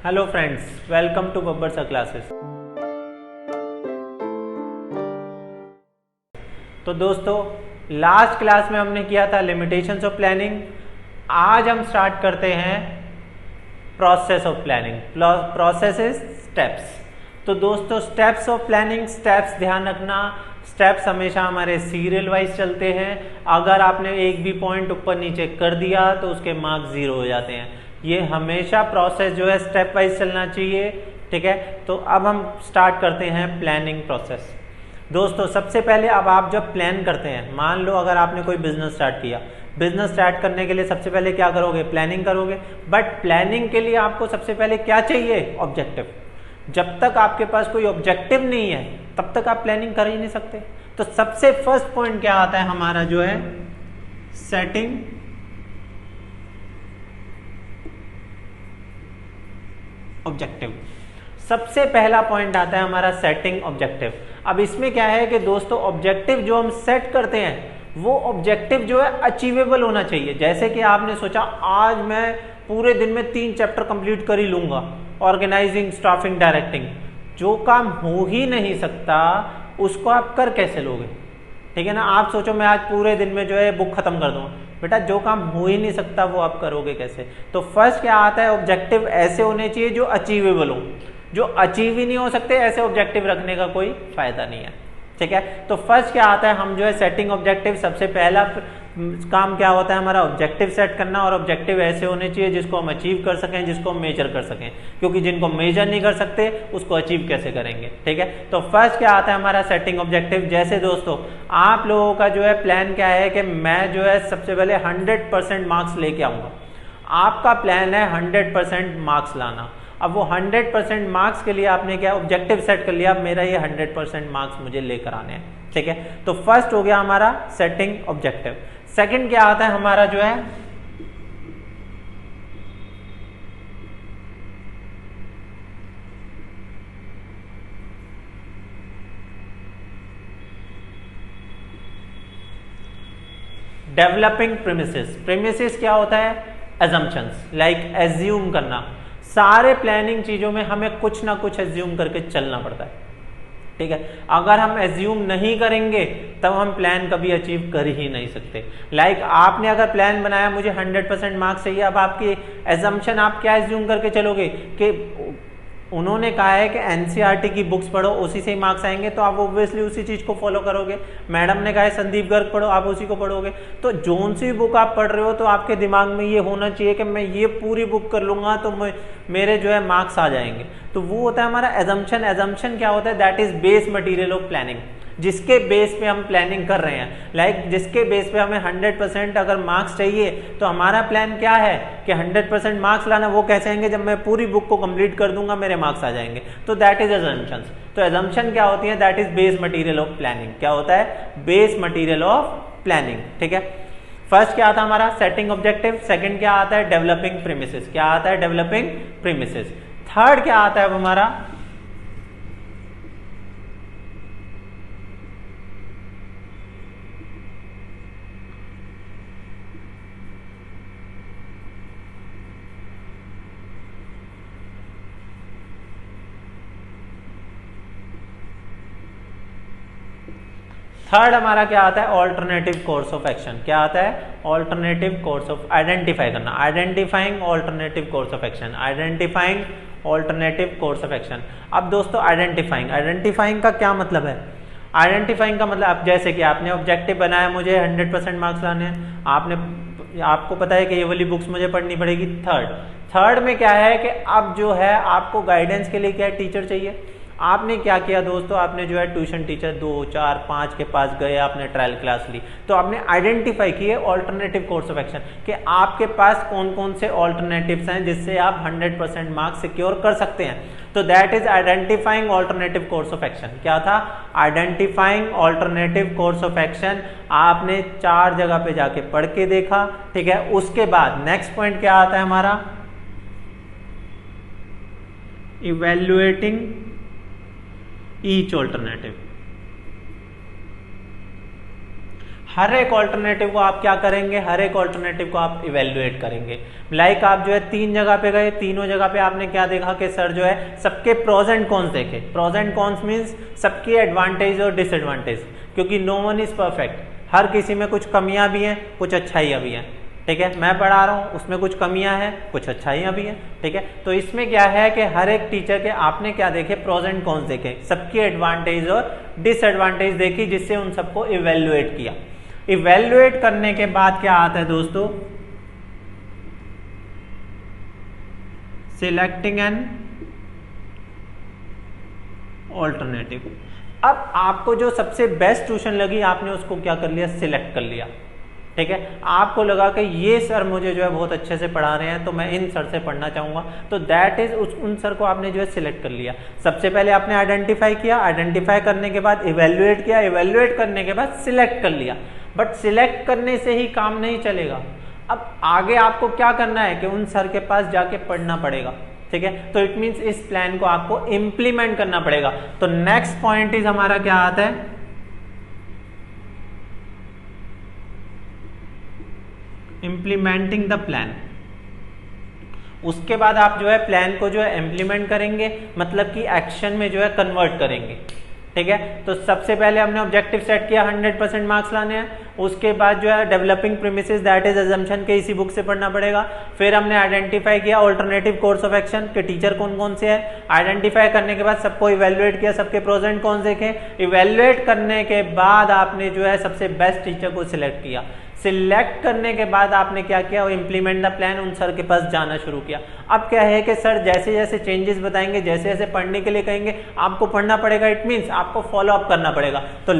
Hello friends, welcome to Babbar sir classes. तो दोस्तों, last class में हमने किया था लिमिटेशंस ऑफ प्लानिंग। आज हम स्टार्ट करते हैं process of planning. Process is steps. तो दोस्तों, स्टेप्स ऑफ प्लानिंग, स्टेप्स ध्यान रखना, स्टेप्स हमेशा हमारे सीरियल वाइज चलते हैं। अगर आपने एक भी पॉइंट ऊपर नीचे कर दिया तो उसके मार्क्स 0 हो जाते हैं। ये हमेशा प्रोसेस जो है स्टेप वाइज चलना चाहिए, ठीक है। तो अब हम स्टार्ट करते हैं प्लानिंग प्रोसेस। दोस्तों, सबसे पहले अब आप जब प्लान करते हैं, मान लो अगर आपने कोई बिजनेस स्टार्ट किया, बिजनेस स्टार्ट करने के लिए सबसे पहले क्या करोगे? प्लानिंग करोगे। बट प्लानिंग के लिए आपको सबसे पहले क्या चाहिए? ऑब्जेक्टिव। जब तक आपके पास कोई ऑब्जेक्टिव नहीं है तब तक आप प्लानिंग कर ही नहीं सकते। तो सबसे फर्स्ट पॉइंट क्या आता है हमारा, जो है सेटिंग ऑब्जेक्टिव। सबसे पहला पॉइंट आता है हमारा सेटिंग ऑब्जेक्टिव। अब इसमें क्या है कि दोस्तों, ऑब्जेक्टिव जो हम सेट करते हैं वो ऑब्जेक्टिव जो है अचीवेबल होना चाहिए। जैसे कि आपने सोचा आज मैं पूरे दिन में 3 चैप्टर कंप्लीट कर ही लूंगा, ऑर्गेनाइजिंग, स्टाफिंग, डायरेक्टिंग। जो काम हो ही नहीं सकता उसको आप कर कैसे लोगे? ठीक है ना। आप सोचो मैं आज पूरे दिन में जो है बुक खत्म कर दूंगा, बेटा जो काम हो ही नहीं सकता वो आप करोगे कैसे? तो फर्स्ट क्या आता है, ऑब्जेक्टिव ऐसे होने चाहिए जो अचीवेबल हो। जो अचीव ही नहीं हो सकते ऐसे ऑब्जेक्टिव रखने का कोई फायदा नहीं है, ठीक है। तो फर्स्ट क्या आता है, हम जो है सेटिंग ऑब्जेक्टिव। सबसे पहला काम क्या होता है हमारा? ऑब्जेक्टिव सेट करना। और ऑब्जेक्टिव ऐसे होने चाहिए जिसको हम अचीव कर सकें, जिसको हम मेजर कर सकें, क्योंकि जिनको मेजर नहीं कर सकते उसको अचीव कैसे करेंगे, ठीक है। तो फर्स्ट क्या आता है हमारा? Setting objective. जैसे दोस्तों, आप लोगों का जो है प्लान क्या है कि मैं जो है सबसे पहले 100% मार्क्स लेके आऊंगा। आपका प्लान है 100% मार्क्स लाना। अब वो 100% मार्क्स के लिए आपने क्या ऑब्जेक्टिव सेट कर लिया, अब मेरा ये 100% मार्क्स मुझे लेकर आने हैं, ठीक है। तो फर्स्ट हो गया हमारा सेटिंग ऑब्जेक्टिव। सेकंड क्या आता है हमारा, जो है डेवलपिंग प्रीमिसेस। प्रीमिसेस क्या होता है? अजम्पशंस, लाइक एज्यूम करना। सारे प्लानिंग चीजों में हमें कुछ ना कुछ एज्यूम करके चलना पड़ता है, ठीक है। अगर हम एज्यूम नहीं करेंगे तब हम प्लान कभी अचीव कर ही नहीं सकते। लाइक आपने अगर प्लान बनाया मुझे 100% मार्क्स चाहिए, अब आपकी एजम्पशन आप क्या एज्यूम करके चलोगे कि उन्होंने कहा है कि एनसीईआरटी की बुक्स पढ़ो उसी से ही मार्क्स आएंगे, तो आप ऑब्वियसली उसी चीज को फॉलो करोगे। मैडम ने कहा है संदीप गर्ग पढ़ो, आप उसी को पढ़ोगे। तो जोन सी बुक आप पढ़ रहे हो तो आपके दिमाग में ये होना चाहिए कि मैं ये पूरी बुक कर लूंगा तो मेरे जो है मार्क्स आ जाएंगे। तो वो होता है हमारा एजम्पशन। एजम्पशन क्या होता है? That is base material of planning. जिसके बेस पे हम प्लानिंग कर रहे हैं, लाइक जिसके बेस पे हमें 100% अगर मार्क्स चाहिए तो हमारा प्लान क्या है कि 100% मार्क्स लाना। वो कैसे आएंगे? जब मैं पूरी बुक को कंप्लीट कर दूंगा मेरे मार्क्स आ जाएंगे। तो दैट इज अजम्पशंस। तो एजम्पशन क्या होती है? That is base material of planning. क्या होता है? बेस मटीरियल ऑफ प्लानिंग, ठीक है। फर्स्ट क्या आता है हमारा? Setting objective. सेकंड क्या आता है? Developing premises. क्या आता है? Developing premises. थर्ड क्या आता है अब हमारा? थर्ड हमारा क्या आता है? Alternative course of action. क्या आता है? ऑल्टरनेटिव कोर्स ऑफ, आइडेंटिफाई करना। Identifying alternative course of action. Identifying alternative course of action. अब दोस्तों, आइडेंटिफाइंग का क्या मतलब है? आइडेंटिफाइंग का मतलब, अब जैसे कि आपने ऑब्जेक्टिव बनाया मुझे 100% मार्क्स लाने हैं, आपको पता है कि ये वाली बुक्स मुझे पढ़नी पड़ेगी। थर्ड में क्या है कि अब जो है आपको गाइडेंस के लिए क्या टीचर चाहिए। आपने क्या किया दोस्तों? आपने जो है ट्यूशन टीचर 2, 4, 5 के पास गए, आपने ट्रायल क्लास ली, तो आपने आइडेंटिफाई किए ऑल्टरनेटिव कोर्स ऑफ एक्शन कि आपके पास कौन कौन से ऑल्टरनेटिव्स हैं जिससे आप 100% मार्क्स सिक्योर कर सकते हैं। तो that is identifying alternative course of action. क्या था? Identifying alternative course of action. आपने 4 जगह पे जाके पढ़ के देखा, ठीक है। उसके बाद नेक्स्ट पॉइंट क्या आता है हमारा? Evaluating each alternative. हर एक ऑल्टरनेटिव को आप क्या करेंगे, हर एक ऑल्टरनेटिव को आप इवेल्युएट करेंगे। लाइक आप जो है 3 जगह पे गए, तीनों जगह पे आपने क्या देखा कि सर जो है सबके प्रोज एंड कॉन्स देखे। प्रोज एंड कॉन्स मीन्स सबकी एडवांटेज और डिसएडवांटेज, क्योंकि नो वन इज परफेक्ट, हर किसी में कुछ कमियां भी हैं कुछ अच्छाइयां भी हैं। ठीक है, मैं पढ़ा रहा हूँ उसमें कुछ कमियां हैं कुछ अच्छाइयां भी हैं। ठीक है, तो इसमें क्या है कि हर एक टीचर के आपने क्या देखे, प्रोज एंड कॉन्स देखे, सबकी एडवांटेज और डिसएडवांटेज देखी, जिससे उन सबको इवेल्युएट किया। इवेल्युएट करने के बाद क्या आता है दोस्तों, सिलेक्टिंग एन ऑल्टरनेटिव। अब आपको जो सबसे बेस्ट ट्यूशन लगी आपने उसको क्या कर लिया, सिलेक्ट कर लिया। ठीक है, आपको लगा कि ये सर मुझे जो है बहुत अच्छे से पढ़ा रहे हैं तो मैं इन सर से पढ़ना चाहूंगा, तो दैट इज उन सर को आपने जो है सिलेक्ट कर लिया। सबसे पहले आपने आइडेंटिफाई किया, आइडेंटिफाई करने के बाद इवेल्युएट किया, इवेल्युएट करने के बाद सिलेक्ट कर लिया। बट सिलेक्ट करने से ही काम नहीं चलेगा, अब आगे आपको क्या करना है कि उन सर के पास जाके पढ़ना पड़ेगा। ठीक है, तो इट मींस इस प्लान को आपको इंप्लीमेंट करना पड़ेगा। तो नेक्स्ट पॉइंट इज हमारा क्या आता है, इंप्लीमेंटिंग द प्लान। उसके बाद आप जो है प्लान को जो है इंप्लीमेंट करेंगे, मतलब कि एक्शन में जो है कन्वर्ट करेंगे। ठीक है, तो सबसे पहले हमने ऑब्जेक्टिव सेट किया, 100% मार्क्स लाने हैं। उसके बाद जो है developing premises that is assumption के इसी बुक से पढ़ना पड़ेगा। फिर हमने आइडेंटिफाई किया ऑल्टरनेटिव कोर्स ऑफ एक्शन के टीचर कौन कौन से हैं। आइडेंटिफाई करने के बाद सबको इवेल्युएट किया, सबके प्रोज एंड कॉन्स देखे। इवेल्युएट करने के बाद आपने जो है सबसे बेस्ट टीचर को सिलेक्ट किया। सिलेक्ट करने के बाद आपने क्या किया, इम्प्लीमेंट द प्लान, उन सर के पास जाना शुरू किया। अब क्या है कि सर जैसे जैसे चेंजेस बताएंगे, जैसे जैसे पढ़ने के लिए कहेंगे आपको पढ़ना पड़ेगा, इट मींस आपको फॉलो अप करना पड़ेगा। तो